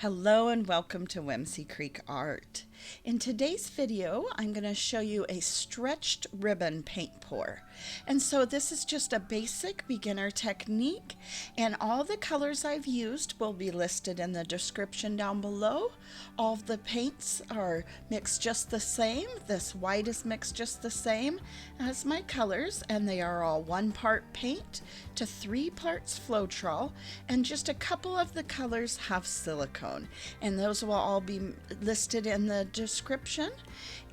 Hello and welcome to Whimsy Creek Art. In today's video, I'm going to show you a stretched ribbon paint pour. And so this is just a basic beginner technique, and all the colors I've used will be listed in the description down below. All of the paints are mixed just the same. This white is mixed just the same as my colors, and they are all 1 part paint to 3 parts Floetrol, and just a couple of the colors have silicone, and those will all be listed in the description.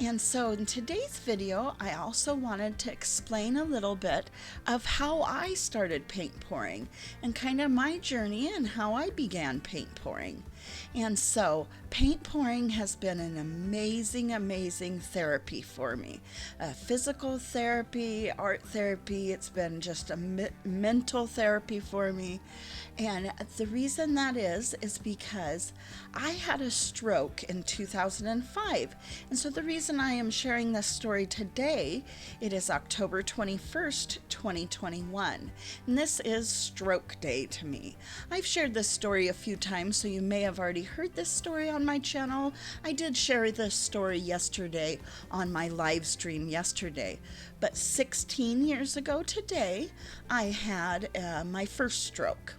And so in today's video, I also wanted to explain a little bit of how I started paint pouring and kind of my journey and how I began paint pouring. And so paint pouring has been an amazing therapy for me. Physical therapy, art therapy, it's been just a mental therapy for me. And the reason that is because I had a stroke in 2005. And so the reason I am sharing this story today, it is October 21st, 2021. And this is Stroke Day to me. I've shared this story a few times, so you may have already heard this story on my channel. I did share this story yesterday on my live stream yesterday. But 16 years ago today, I had my first stroke.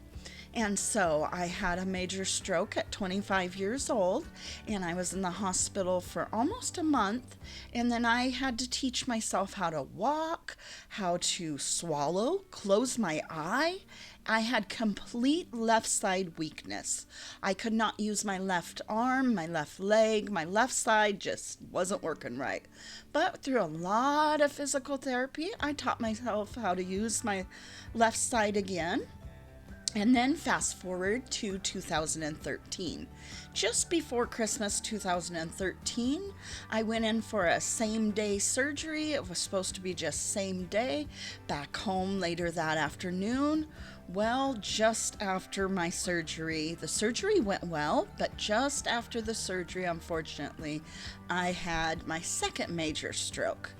And so I had a major stroke at 25 years old, and I was in the hospital for almost a month. And then I had to teach myself how to walk, how to swallow, close my eye. I had complete left side weakness. I could not use my left arm, my left leg, my left side just wasn't working right. But through a lot of physical therapy, I taught myself how to use my left side again. And then fast forward to 2013. Just before Christmas 2013, I went in for a same-day surgery. It was supposed to be just same day, back home later that afternoon. Well, just after my surgery, the surgery went well, but just after the surgery, unfortunately, I had my second major stroke.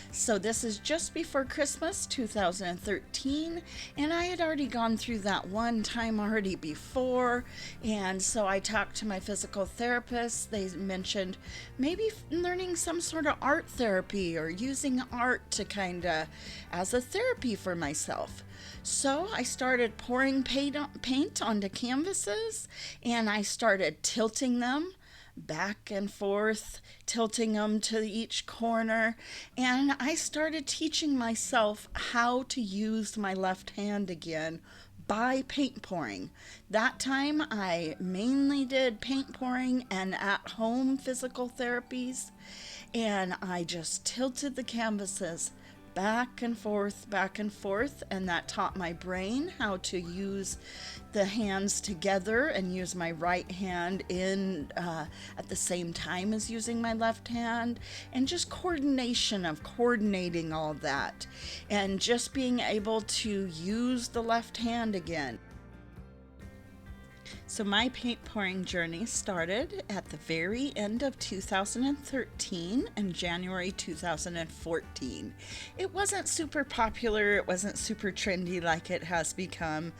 So this is just before Christmas 2013, and I had already gone through that one time already before. And so I talked to my physical therapist. They mentioned maybe learning some sort of art therapy or using art to kind of as a therapy for myself. So I started pouring paint onto canvases, and I started tilting them back and forth, tilting them to each corner, and I started teaching myself how to use my left hand again by paint pouring. That time I mainly did paint pouring and at-home physical therapies, and I just tilted the canvases back and forth, and that taught my brain how to use the hands together and use my right hand in at the same time as using my left hand, and just coordinating all that, and just being able to use the left hand again. So my paint pouring journey started at the very end of 2013 and January 2014. It wasn't super popular, it wasn't super trendy like it has become,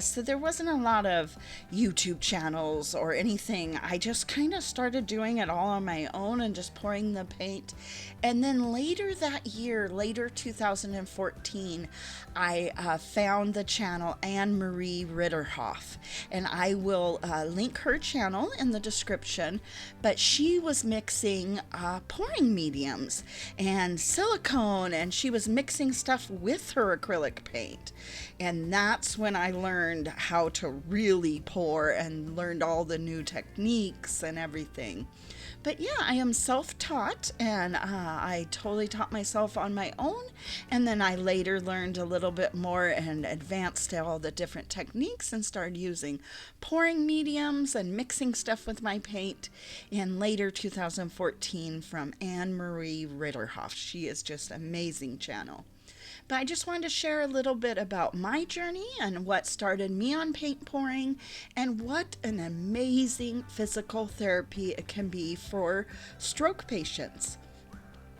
so there wasn't a lot of YouTube channels or anything. I just kind of started doing it all on my own and just pouring the paint. And then later that year, later 2014, I found the channel Anne-Marie Ritterhoff, and I will link her channel in the description. But she was mixing pouring mediums and silicone, and she was mixing stuff with her acrylic paint. And that's when I learned how to really pour and learned all the new techniques and everything. But yeah, I am self-taught, and I totally taught myself on my own, and then I later learned a little bit more and advanced all the different techniques and started using pouring mediums and mixing stuff with my paint in later 2014 from Anne-Marie Ritterhoff. She is just an amazing channel. But I just wanted to share a little bit about my journey and what started me on paint pouring, and what an amazing physical therapy it can be for stroke patients.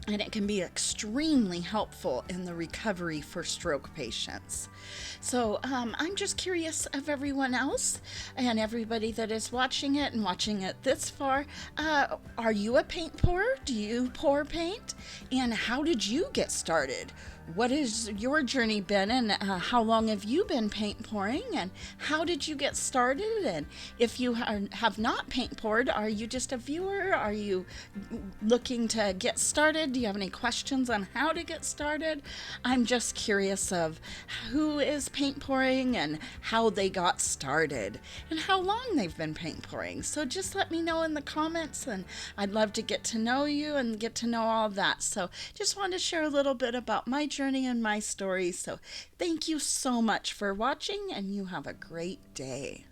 and it can be extremely helpful in the recovery for stroke patients. So I'm just curious of everyone else and everybody that is watching it and watching it this far. Are you a paint pourer? Do you pour paint? And how did you get started? What has your journey been, and how long have you been paint pouring, and how did you get started? And if you have not paint poured, are you just a viewer? Are you looking to get started? Do you have any questions on how to get started? I'm just curious of who is paint pouring and how they got started and how long they've been paint pouring. So just let me know in the comments, and I'd love to get to know you and get to know all that. So just wanted to share a little bit about my journey and my story. So thank you so much for watching, and you have a great day.